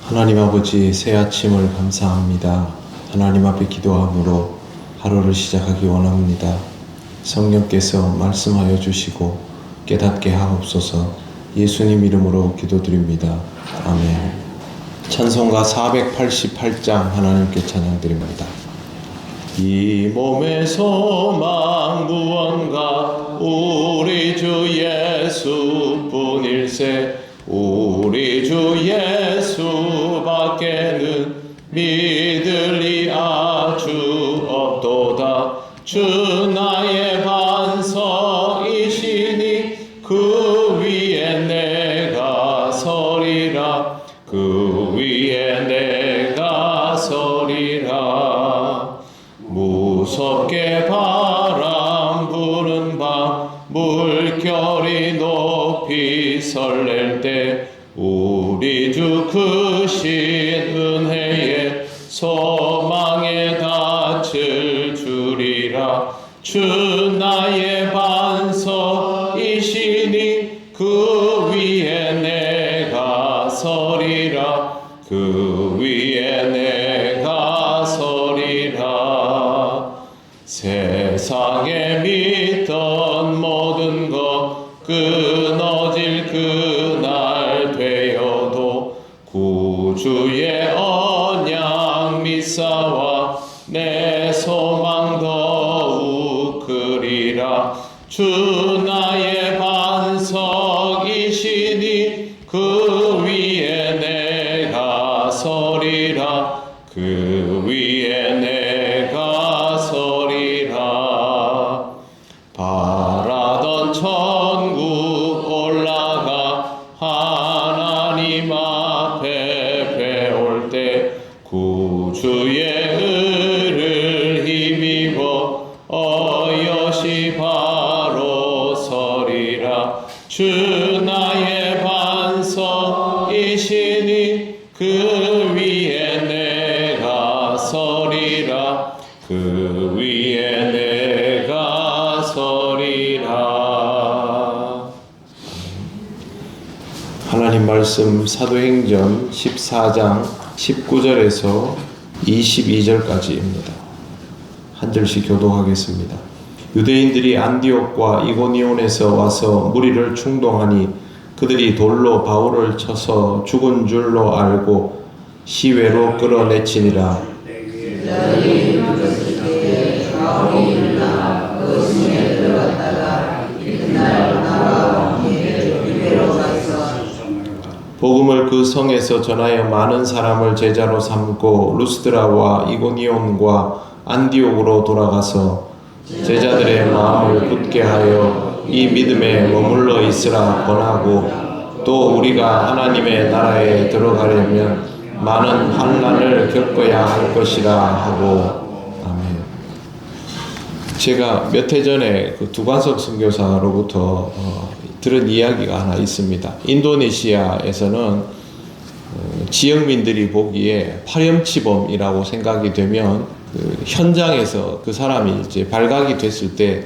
하나님 아버지, 새 아침을 감사합니다. 하나님 앞에 기도함으로 하루를 시작하기 원합니다. 성령께서 말씀하여 주시고 깨닫게 하옵소서. 예수님 이름으로 기도드립니다. 아멘. 찬송가 488장 하나님께 찬양드립니다. 이 몸의 소망 무언가 우리 주 예수뿐일세. 우리 주 예수밖에는 믿을 리 아주 없도다. 주 나의 반석이시니 그 위에 내가 서리라. 그 위에 내가 서리라. 무섭게 바람 부는 밤 물결이 높이 설렐 때 우리 주 크신 은혜에 소망에 닿을 줄이라. 주 나의 반석이시니 그 위에 내가 서리라. 그 위에 내가 서리라. 세상에 믿던 모든 것 끊어질 그날 되어도 구주의 언약 믿사와 내 소망 더욱 크리라. 주 나의 반석이시니 그 위에 내가 서리라. 그 위에 내가 서리라. 바라던 천국 올라가 하나님 앞에 배울 때 구주의 의를 힘입어 어여시 바로 서리라. 주 나의 반석이시니 그 위에 내가 서리라. 그 위에 내가 서리라. 하나님 말씀 사도행전 14장 19절에서 22절까지입니다. 한 절씩 교독하겠습니다. 유대인들이 안디옥과 이고니온에서 와서 무리를 충동하니 그들이 돌로 바울을 쳐서 죽은 줄로 알고 시외로 끌어내치니라. 복음을 그 성에서 전하여 많은 사람을 제자로 삼고 루스드라와 이고니온과 안디옥으로 돌아가서 제자들의 마음을 굳게 하여 이 믿음에 머물러 있으라 권하고, 또 우리가 하나님의 나라에 들어가려면 많은 환난을 겪어야 할 것이라 하고. 아멘. 제가 몇 해 전에 그 두관석 선교사로부터 들은 이야기가 하나 있습니다. 인도네시아에서는 지역민들이 보기에 파렴치범이라고 생각이 되면 그 현장에서 그 사람이 이제 발각이 됐을 때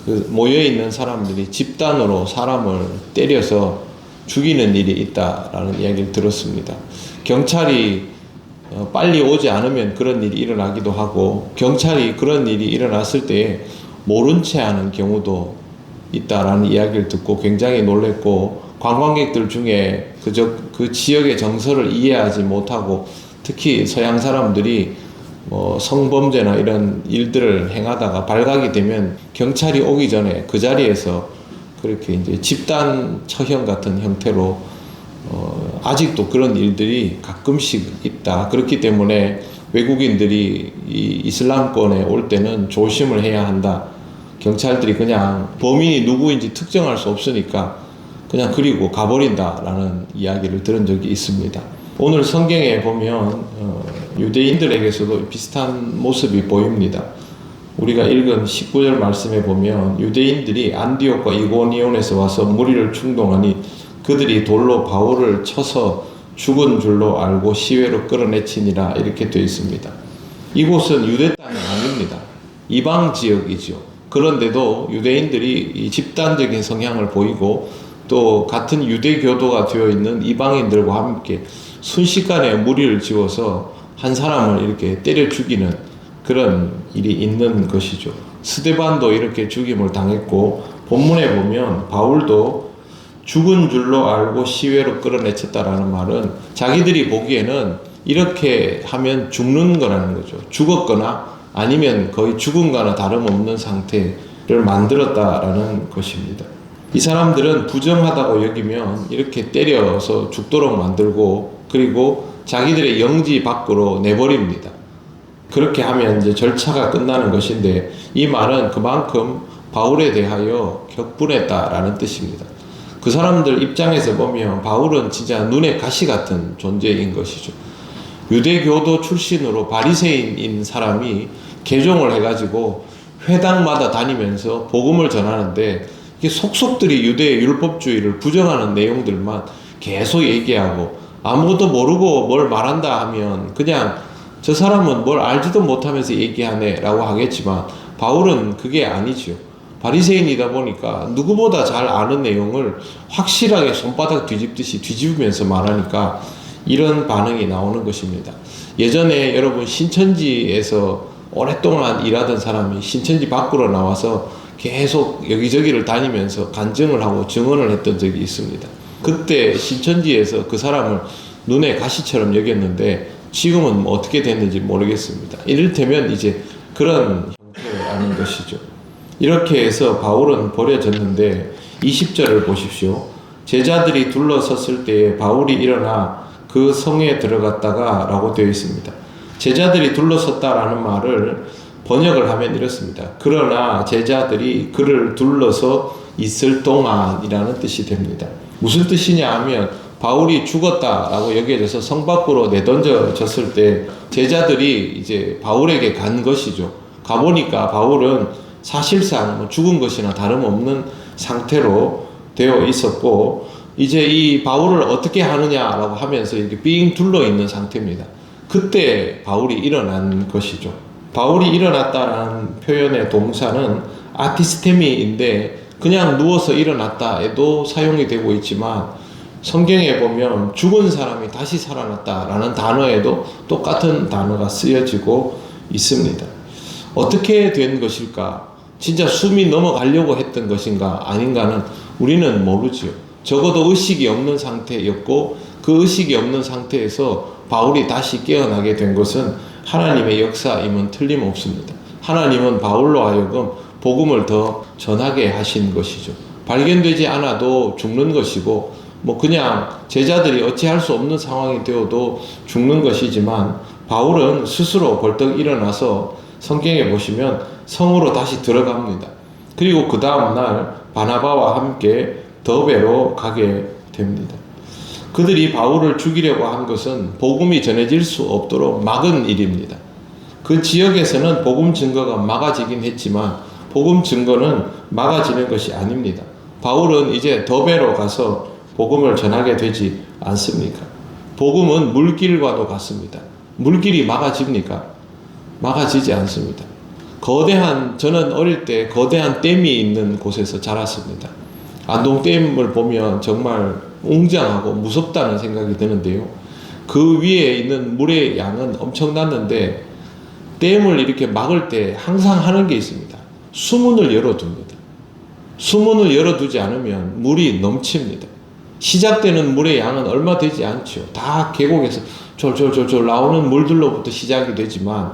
그 모여있는 사람들이 집단으로 사람을 때려서 죽이는 일이 있다라는 이야기를 들었습니다. 경찰이 빨리 오지 않으면 그런 일이 일어나기도 하고, 경찰이 그런 일이 일어났을 때 모른 채 하는 경우도 있다라는 이야기를 듣고 굉장히 놀랬고, 관광객들 중에 그 지역의 정서를 이해하지 못하고, 특히 서양 사람들이 성범죄나 이런 일들을 행하다가 발각이 되면 경찰이 오기 전에 그 자리에서 그렇게 이제 집단 처형 같은 형태로 아직도 그런 일들이 가끔씩 있다. 그렇기 때문에 외국인들이 이 이슬람권에 올 때는 조심을 해야 한다. 경찰들이 그냥 범인이 누구인지 특정할 수 없으니까 그냥 그리고 가버린다라는 이야기를 들은 적이 있습니다. 오늘 성경에 보면 유대인들에게서도 비슷한 모습이 보입니다. 우리가 읽은 19절 말씀에 보면 유대인들이 안디옥과 이고니온에서 와서 무리를 충동하니 그들이 돌로 바울을 쳐서 죽은 줄로 알고 시외로 끌어내치니라, 이렇게 되어 있습니다. 이곳은 유대 땅이 아닙니다. 이방 지역이죠. 그런데도 유대인들이 이 집단적인 성향을 보이고 또 같은 유대교도가 되어 있는 이방인들과 함께 순식간에 무리를 지어서 한 사람을 이렇게 때려 죽이는 그런 일이 있는 것이죠. 스데반도 이렇게 죽임을 당했고, 본문에 보면 바울도 죽은 줄로 알고 시외로 끌어내쳤다라는 말은 자기들이 보기에는 이렇게 하면 죽는 거라는 거죠. 죽었거나 아니면 거의 죽은 거나 다름없는 상태를 만들었다라는 것입니다. 이 사람들은 부정하다고 여기면 이렇게 때려서 죽도록 만들고, 그리고 자기들의 영지 밖으로 내버립니다. 그렇게 하면 이제 절차가 끝나는 것인데, 이 말은 그만큼 바울에 대하여 격분했다라는 뜻입니다. 그 사람들 입장에서 보면 바울은 진짜 눈에 가시 같은 존재인 것이죠. 유대교도 출신으로 바리새인인 사람이 개종을 해가지고 회당마다 다니면서 복음을 전하는데, 이게 속속들이 유대의 율법주의를 부정하는 내용들만 계속 얘기하고, 아무것도 모르고 뭘 말한다 하면 그냥 저 사람은 뭘 알지도 못하면서 얘기하네 라고 하겠지만, 바울은 그게 아니죠. 바리새인이다 보니까 누구보다 잘 아는 내용을 확실하게 손바닥 뒤집듯이 뒤집으면서 말하니까 이런 반응이 나오는 것입니다. 예전에 여러분 신천지에서 오랫동안 일하던 사람이 신천지 밖으로 나와서 계속 여기저기를 다니면서 간증을 하고 증언을 했던 적이 있습니다. 그때 신천지에서 그 사람을 눈에 가시처럼 여겼는데 지금은 뭐 어떻게 됐는지 모르겠습니다. 이를테면 이제 그런 형태라는 것이죠. 이렇게 해서 바울은 버려졌는데 20절을 보십시오. 제자들이 둘러섰을 때에 바울이 일어나 그 성에 들어갔다가 라고 되어 있습니다. 제자들이 둘러섰다라는 말을 번역을 하면 이렇습니다. 그러나 제자들이 그를 둘러서 있을 동안이라는 뜻이 됩니다. 무슨 뜻이냐 하면 바울이 죽었다라고 여겨져서 성 밖으로 내던져졌을 때 제자들이 이제 바울에게 간 것이죠. 가보니까 바울은 사실상 죽은 것이나 다름없는 상태로 되어 있었고, 이제 이 바울을 어떻게 하느냐라고 하면서 이렇게 삥 둘러 있는 상태입니다. 그때 바울이 일어난 것이죠. 바울이 일어났다라는 표현의 동사는 아티스테미인데 그냥 누워서 일어났다 해도 사용이 되고 있지만, 성경에 보면 죽은 사람이 다시 살아났다라는 단어에도 똑같은 단어가 쓰여지고 있습니다. 어떻게 된 것일까? 진짜 숨이 넘어가려고 했던 것인가 아닌가는 우리는 모르지요. 적어도 의식이 없는 상태였고, 그 의식이 없는 상태에서 바울이 다시 깨어나게 된 것은 하나님의 역사임은 틀림없습니다. 하나님은 바울로 하여금 복음을 더 전하게 하신 것이죠. 발견되지 않아도 죽는 것이고, 뭐 그냥 제자들이 어찌할 수 없는 상황이 되어도 죽는 것이지만, 바울은 스스로 벌떡 일어나서 성경에 보시면 성으로 다시 들어갑니다. 그리고 그 다음날 바나바와 함께 더베로 가게 됩니다. 그들이 바울을 죽이려고 한 것은 복음이 전해질 수 없도록 막은 일입니다. 그 지역에서는 복음 증거가 막아지긴 했지만 복음 증거는 막아지는 것이 아닙니다. 바울은 이제 더베로 가서 복음을 전하게 되지 않습니까? 복음은 물길과도 같습니다. 물길이 막아집니까? 막아지지 않습니다. 저는 어릴 때 거대한 댐이 있는 곳에서 자랐습니다. 안동댐을 보면 정말 웅장하고 무섭다는 생각이 드는데요. 그 위에 있는 물의 양은 엄청났는데 댐을 이렇게 막을 때 항상 하는 게 있습니다. 수문을 열어둡니다. 수문을 열어두지 않으면 물이 넘칩니다. 시작되는 물의 양은 얼마 되지 않죠. 다 계곡에서 졸졸졸졸 나오는 물들로부터 시작이 되지만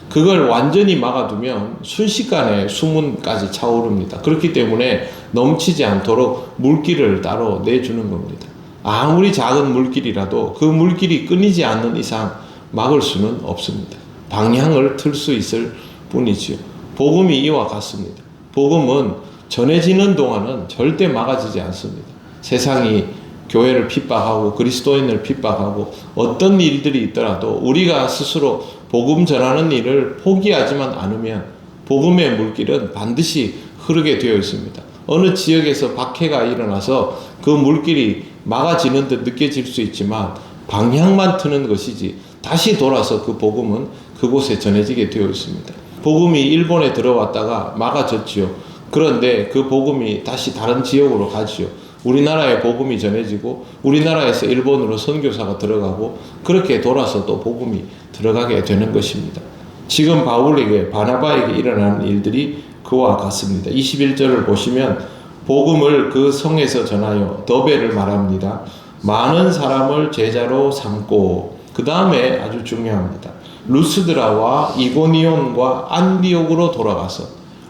그걸 완전히 막아두면 순식간에 수문까지 차오릅니다. 그렇기 때문에 넘치지 않도록 물길을 따로 내주는 겁니다. 아무리 작은 물길이라도 그 물길이 끊이지 않는 이상 막을 수는 없습니다. 방향을 틀 수 있을 뿐이지요. 복음이 이와 같습니다. 복음은 전해지는 동안은 절대 막아지지 않습니다. 세상이 교회를 핍박하고 그리스도인을 핍박하고 어떤 일들이 있더라도 우리가 스스로 복음 전하는 일을 포기하지만 않으면 복음의 물길은 반드시 흐르게 되어 있습니다. 어느 지역에서 박해가 일어나서 그 물길이 막아지는 듯 느껴질 수 있지만 방향만 트는 것이지 다시 돌아서 그 복음은 그곳에 전해지게 되어 있습니다. 복음이 일본에 들어왔다가 막아졌지요. 그런데 그 복음이 다시 다른 지역으로 가지요. 우리나라에 복음이 전해지고 우리나라에서 일본으로 선교사가 들어가고 그렇게 돌아서 또 복음이 들어가게 되는 것입니다. 지금 바울에게 바나바에게 일어나는 일들이 그와 같습니다. 21절을 보시면 복음을 그 성에서 전하여 더베를 말합니다. 많은 사람을 제자로 삼고 그 다음에 아주 중요합니다. 루스드라와 이고니온과 안디옥으로 돌아가서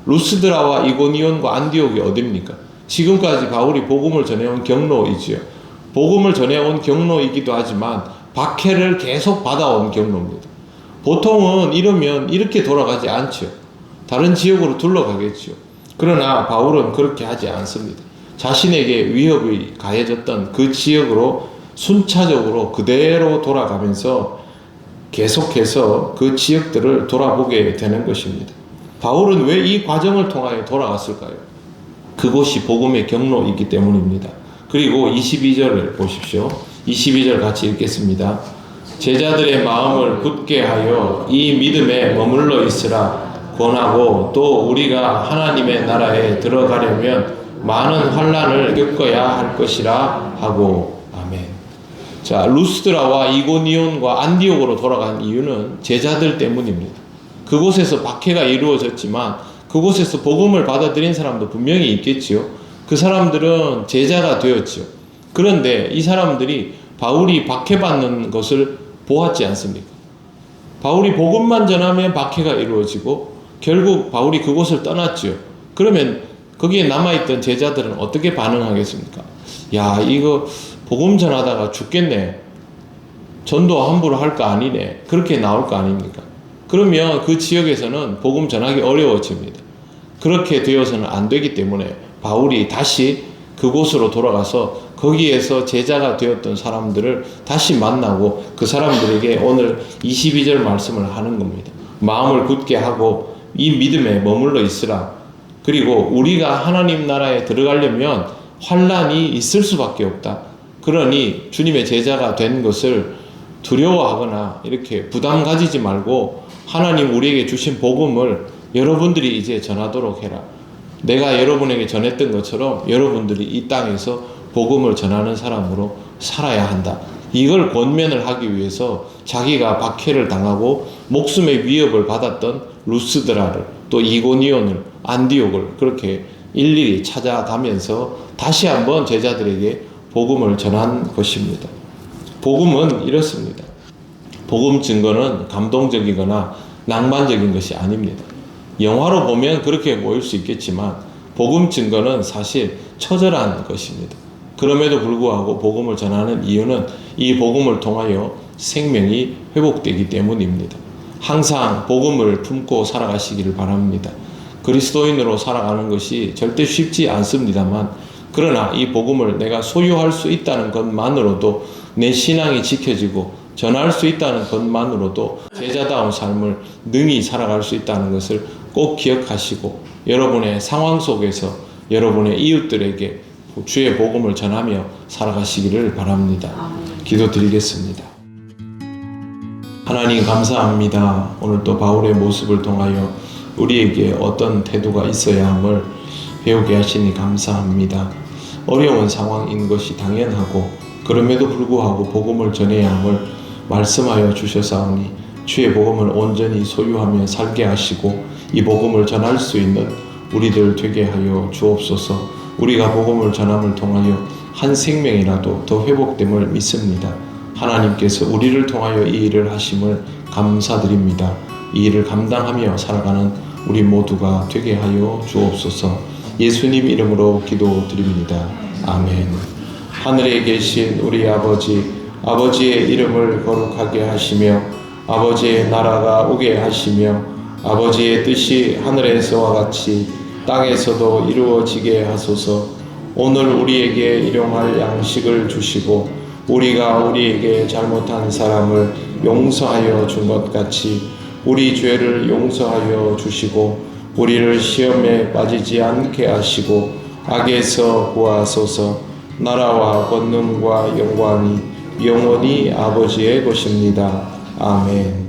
루스드라와 이고니온과 안디옥이 어디입니까? 지금까지 바울이 복음을 전해온 경로이지요. 복음을 전해온 경로이기도 하지만 박해를 계속 받아온 경로입니다. 보통은 이러면 이렇게 돌아가지 않죠. 다른 지역으로 둘러가겠죠. 그러나 바울은 그렇게 하지 않습니다. 자신에게 위협이 가해졌던 그 지역으로 순차적으로 그대로 돌아가면서 계속해서 그 지역들을 돌아보게 되는 것입니다. 바울은 왜 이 과정을 통하여 돌아갔을까요? 그곳이 복음의 경로이기 때문입니다. 그리고 22절을 보십시오. 22절 같이 읽겠습니다. 제자들의 마음을 굳게 하여 이 믿음에 머물러 있으라 권하고 또 우리가 하나님의 나라에 들어가려면 많은 환난을 겪어야 할 것이라 하고 아멘. 자, 루스드라와 이고니온과 안디옥으로 돌아간 이유는 제자들 때문입니다. 그곳에서 박해가 이루어졌지만 그곳에서 복음을 받아들인 사람도 분명히 있겠지요. 그 사람들은 제자가 되었지요. 그런데 이 사람들이 바울이 박해받는 것을 보았지 않습니까? 바울이 복음만 전하면 박해가 이루어지고 결국 바울이 그곳을 떠났지요. 그러면 거기에 남아있던 제자들은 어떻게 반응하겠습니까? 야, 이거 복음 전하다가 죽겠네. 전도 함부로 할 거 아니네. 그렇게 나올 거 아닙니까? 그러면 그 지역에서는 복음 전하기 어려워집니다. 그렇게 되어서는 안 되기 때문에 바울이 다시 그곳으로 돌아가서 거기에서 제자가 되었던 사람들을 다시 만나고 그 사람들에게 오늘 22절 말씀을 하는 겁니다. 마음을 굳게 하고 이 믿음에 머물러 있으라. 그리고 우리가 하나님 나라에 들어가려면 환난이 있을 수밖에 없다. 그러니 주님의 제자가 된 것을 두려워하거나 이렇게 부담 가지지 말고 하나님 우리에게 주신 복음을 여러분들이 이제 전하도록 해라. 내가 여러분에게 전했던 것처럼 여러분들이 이 땅에서 복음을 전하는 사람으로 살아야 한다. 이걸 권면을 하기 위해서 자기가 박해를 당하고 목숨의 위협을 받았던 루스드라를 또 이고니온을 안디옥을 그렇게 일일이 찾아가면서 다시 한번 제자들에게 복음을 전한 것입니다. 복음은 이렇습니다. 복음 증거는 감동적이거나 낭만적인 것이 아닙니다. 영화로 보면 그렇게 보일 수 있겠지만 복음 증거는 사실 처절한 것입니다. 그럼에도 불구하고 복음을 전하는 이유는 이 복음을 통하여 생명이 회복되기 때문입니다. 항상 복음을 품고 살아가시기를 바랍니다. 그리스도인으로 살아가는 것이 절대 쉽지 않습니다만 그러나 이 복음을 내가 소유할 수 있다는 것만으로도 내 신앙이 지켜지고 전할 수 있다는 것만으로도 제자다운 삶을 능히 살아갈 수 있다는 것을 꼭 기억하시고 여러분의 상황 속에서 여러분의 이웃들에게 주의 복음을 전하며 살아가시기를 바랍니다. 기도드리겠습니다. 하나님 감사합니다. 오늘 또 바울의 모습을 통하여 우리에게 어떤 태도가 있어야 함을 배우게 하시니 감사합니다. 어려운 상황인 것이 당연하고 그럼에도 불구하고 복음을 전해야 함을 말씀하여 주셔사오니 주의 복음을 온전히 소유하며 살게 하시고 이 복음을 전할 수 있는 우리들 되게 하여 주옵소서. 우리가 복음을 전함을 통하여 한 생명이라도 더 회복됨을 믿습니다. 하나님께서 우리를 통하여 이 일을 하심을 감사드립니다. 이 일을 감당하며 살아가는 우리 모두가 되게 하여 주옵소서. 예수님 이름으로 기도드립니다. 아멘. 하늘에 계신 우리 아버지, 아버지의 이름을 거룩하게 하시며 아버지의 나라가 오게 하시며 아버지의 뜻이 하늘에서와 같이 땅에서도 이루어지게 하소서. 오늘 우리에게 일용할 양식을 주시고 우리가 우리에게 잘못한 사람을 용서하여 준 것 같이 우리 죄를 용서하여 주시고 우리를 시험에 빠지지 않게 하시고 악에서 구하소서. 나라와 권능과 영광이 영원히 아버지의 것입니다. 아멘.